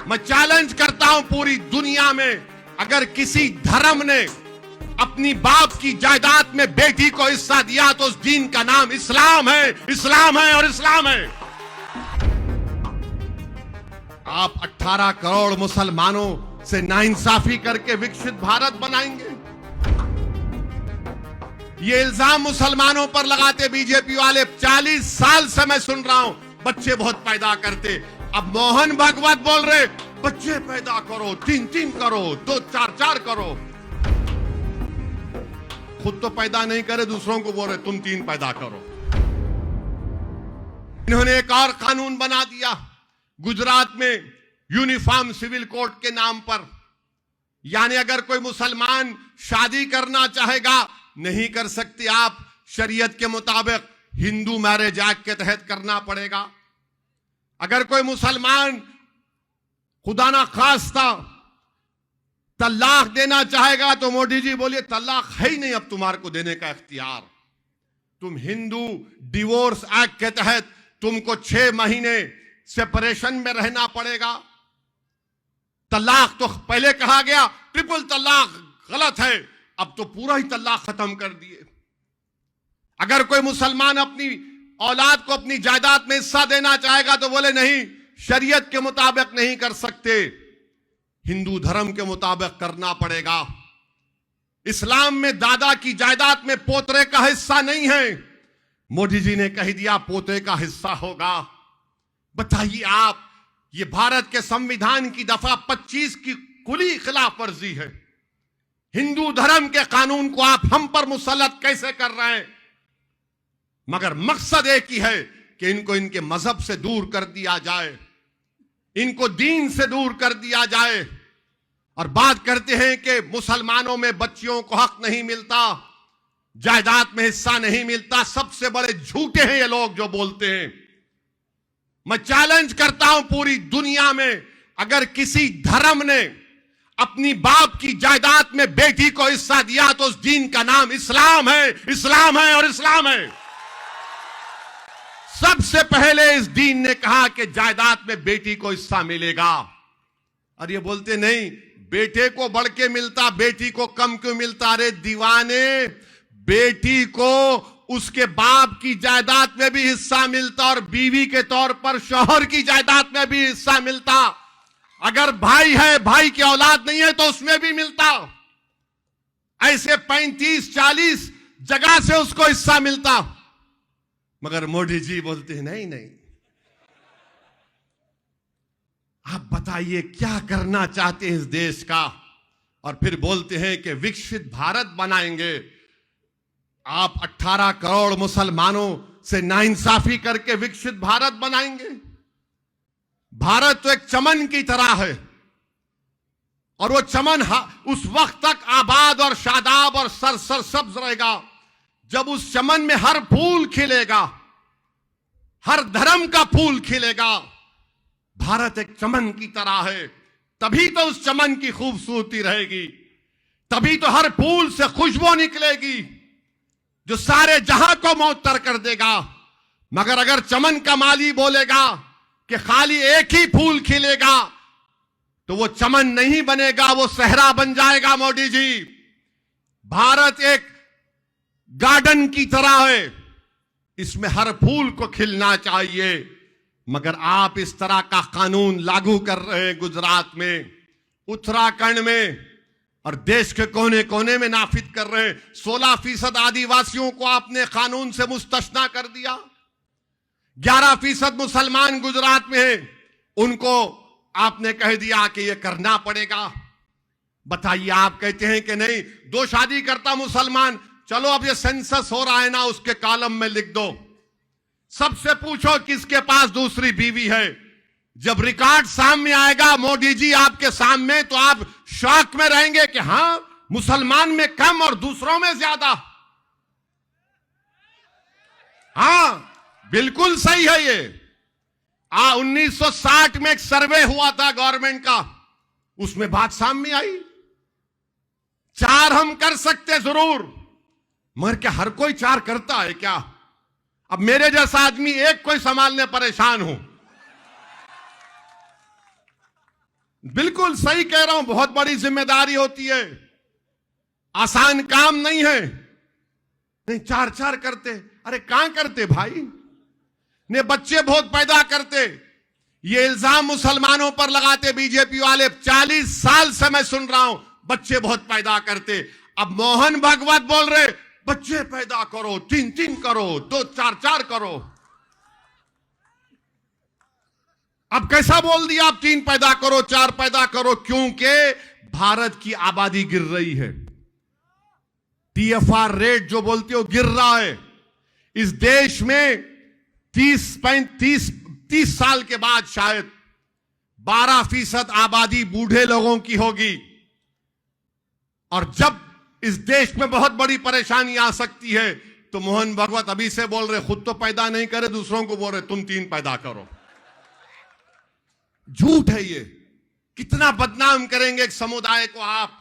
मैं चैलेंज करता हूं पूरी दुनिया में, अगर किसी धर्म ने अपनी बाप की जायदाद में बेटी को हिस्सा दिया तो उस दीन का नाम इस्लाम है, इस्लाम है और इस्लाम है। आप 18 करोड़ मुसलमानों से नाइंसाफी करके विकसित भारत बनाएंगे? ये इल्जाम मुसलमानों पर लगाते बीजेपी वाले 40 साल से मैं सुन रहा हूं, बच्चे बहुत पैदा करते। अब मोहन भागवत बोल रहे बच्चे पैदा करो, 3-3 करो, 2-4-4 करो। खुद तो पैदा नहीं करे, दूसरों को बोल रहे तुम 3 पैदा करो। इन्होंने एक और कानून बना दिया गुजरात में यूनिफॉर्म सिविल कोड के नाम पर, यानी अगर कोई मुसलमान शादी करना चाहेगा नहीं कर सकते आप, शरीयत के मुताबिक हिंदू मैरिज एक्ट के तहत करना पड़ेगा। अगर कोई मुसलमान खुदा ना खास्ता तलाक देना चाहेगा तो मोदी जी बोलिए तलाक है ही नहीं अब तुम्हारे को देने का इख्तियार। तुम हिंदू डिवोर्स एक्ट के तहत तुमको 6 महीने सेपरेशन में रहना पड़ेगा। तलाक तो पहले कहा गया ट्रिपल तलाक गलत है, अब तो पूरा ही तलाक खत्म कर दिए। अगर कोई मुसलमान अपनी औलाद को अपनी जायदाद में हिस्सा देना चाहेगा तो बोले नहीं, शरीयत के मुताबिक नहीं कर सकते, हिंदू धर्म के मुताबिक करना पड़ेगा। इस्लाम में दादा की जायदाद में पोतरे का हिस्सा नहीं है, मोदी जी ने कह दिया पोते का हिस्सा होगा। बताइए आप, ये भारत के संविधान की दफा 25 की खुली खिलाफ वर्जी है। हिंदू धर्म के कानून को आप हम पर मुसल्लत कैसे कर रहे हैं? मगर मकसद एक ही है कि इनको इनके मजहब से दूर कर दिया जाए, इनको दीन से दूर कर दिया जाए। और बात करते हैं कि मुसलमानों में बच्चियों को हक नहीं मिलता, जायदाद में हिस्सा नहीं मिलता। सबसे बड़े झूठे हैं ये लोग जो बोलते हैं। मैं चैलेंज करता हूं पूरी दुनिया में, अगर किसी धर्म ने अपनी बाप की जायदाद में बेटी को हिस्सा दिया तो उस दीन का नाम इस्लाम है, इस्लाम है और इस्लाम है। सबसे पहले इस दीन ने कहा कि जायदाद में बेटी को हिस्सा मिलेगा। और ये बोलते नहीं बेटे को बढ़ के मिलता, बेटी को कम क्यों मिलता? अरे दीवाने, बेटी को उसके बाप की जायदाद में भी हिस्सा मिलता और बीवी के तौर पर शौहर की जायदाद में भी हिस्सा मिलता। अगर भाई है, भाई की औलाद नहीं है तो उसमें भी मिलता। ऐसे 35-40 जगह से उसको हिस्सा मिलता। मगर मोदी जी बोलते हैं नहीं नहीं। आप बताइए क्या करना चाहते हैं इस देश का, और फिर बोलते हैं कि विकसित भारत बनाएंगे। आप 18 करोड़ मुसलमानों से नाइंसाफी करके विकसित भारत बनाएंगे? भारत तो एक चमन की तरह है, और वो चमन उस वक्त तक आबाद और शादाब और सब्ज रहेगा जब उस चमन में हर फूल खिलेगा, हर धर्म का फूल खिलेगा। भारत एक चमन की तरह है, तभी तो उस चमन की खूबसूरती रहेगी, तभी तो हर फूल से खुशबू निकलेगी जो सारे जहां को मुअत्तर कर देगा। मगर अगर चमन का माली बोलेगा कि खाली एक ही फूल खिलेगा तो वो चमन नहीं बनेगा, वो सहरा बन जाएगा। मोदी जी, भारत एक गार्डन की तरह है, इसमें हर फूल को खिलना चाहिए। मगर आप इस तरह का कानून लागू कर रहे हैं गुजरात में, उत्तराखंड में और देश के कोने कोने में नाफिज कर रहे हैं। 16% आदिवासियों को आपने कानून से मुस्तस्ना कर दिया। 11% मुसलमान गुजरात में हैं, उनको आपने कह दिया कि यह करना पड़ेगा। बताइए, आप कहते हैं कि नहीं 2 शादी करता मुसलमान, चलो अब ये सेंसस हो रहा है ना, उसके कॉलम में लिख दो। सबसे पूछो किसके पास दूसरी बीवी है। जब रिकॉर्ड सामने आएगा मोदी जी आपके सामने, तो आप शॉक में रहेंगे कि हां, मुसलमान में कम और दूसरों में ज्यादा। हां, बिल्कुल सही है ये। 1960 में एक सर्वे हुआ था गवर्नमेंट का, उसमें बात सामने आई। 4 हम कर सकते जरूर, मगर क्या हर कोई 4 करता है क्या? अब मेरे जैसा आदमी एक कोई संभालने परेशान हूं, बिल्कुल सही कह रहा हूं, बहुत बड़ी जिम्मेदारी होती है, आसान काम नहीं है। नहीं, चार चार करते, अरे कहां करते भाई ने, बच्चे बहुत पैदा करते। ये इल्जाम मुसलमानों पर लगाते बीजेपी वाले, 40 साल से मैं सुन रहा हूं, बच्चे बहुत पैदा करते। अब मोहन भागवत बोल रहे बच्चे पैदा करो, 3-3 करो, 2-4-4 करो। अब कैसा बोल दिया, आप 3 पैदा करो, 4 पैदा करो? क्योंकि भारत की आबादी गिर रही है, TFR रेट जो बोलते हो गिर रहा है। इस देश में 30 साल के बाद शायद 12% आबादी बूढ़े लोगों की होगी, और जब इस देश में बहुत बड़ी परेशानी आ सकती है, तो मोहन भागवत अभी से बोल रहे खुद तो पैदा नहीं करे, दूसरों को बोल रहे तुम 3 पैदा करो। झूठ है ये। कितना बदनाम करेंगे एक समुदाय को आप।